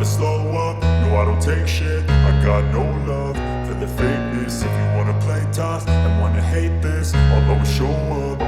slow up, no I don't take shit. I got no love for the fakeness. If you wanna play tough and wanna hate this, I'll always show up.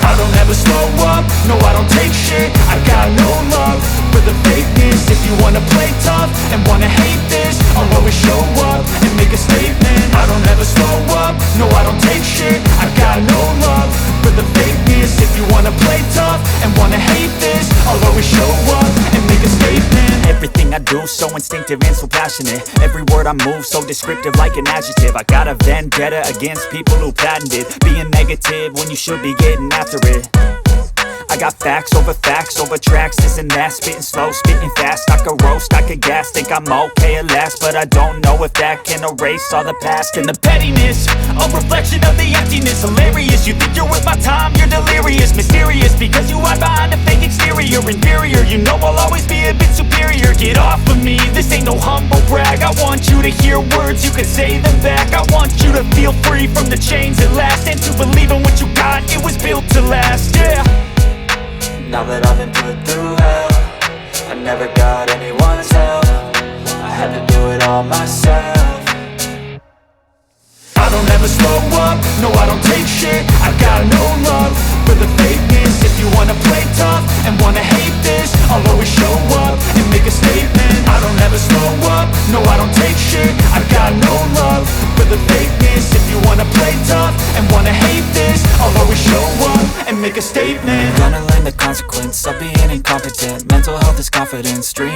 I don't ever slow up, no I don't take shit. I got no love for the fakeness. If you wanna play tough and wanna hate this, I'll always show up and make a statement. I don't ever slow up, no I don't take shit. I got no love for the fakeness. If you wanna play tough and wanna hate this, I'll always show up and make a statement. Everything I do so instinctive and so passionate. Every word I move so descriptive like an adjective. I got a vendetta against people who patented being negative when you should be getting after it. I got facts over tracks, this and that. Spitting slow, spitting fast. I could roast, I could gas. Think I'm okay at last, but I don't know if that can erase all the past. And the pettiness, a reflection of the emptiness. Hilarious, you think you're worth my time, you're delirious. Mysterious, because you hide behind a fake exterior. Inferior, you know I'll always be a bit superior. Get off of me, this ain't no humble brag. I want you to hear words, you can say them back. I want you to feel free from the chains at last, and to believe in what you got, it was built to last, yeah. Now that I've been put through hell, I never got anyone's help. I had to do it all myself. I don't ever slow up, no I don't take shit. I got no love for the fakeness. If you wanna play tough and wanna hate this, I'll always show up and make a statement. I don't ever slow up, no I don't take shit. I got no love for the fakeness. If you wanna play tough and wanna hate this, I'll always show up and make a statement. Gonna learn the consequence of being incompetent. Mental health is confidence, dreams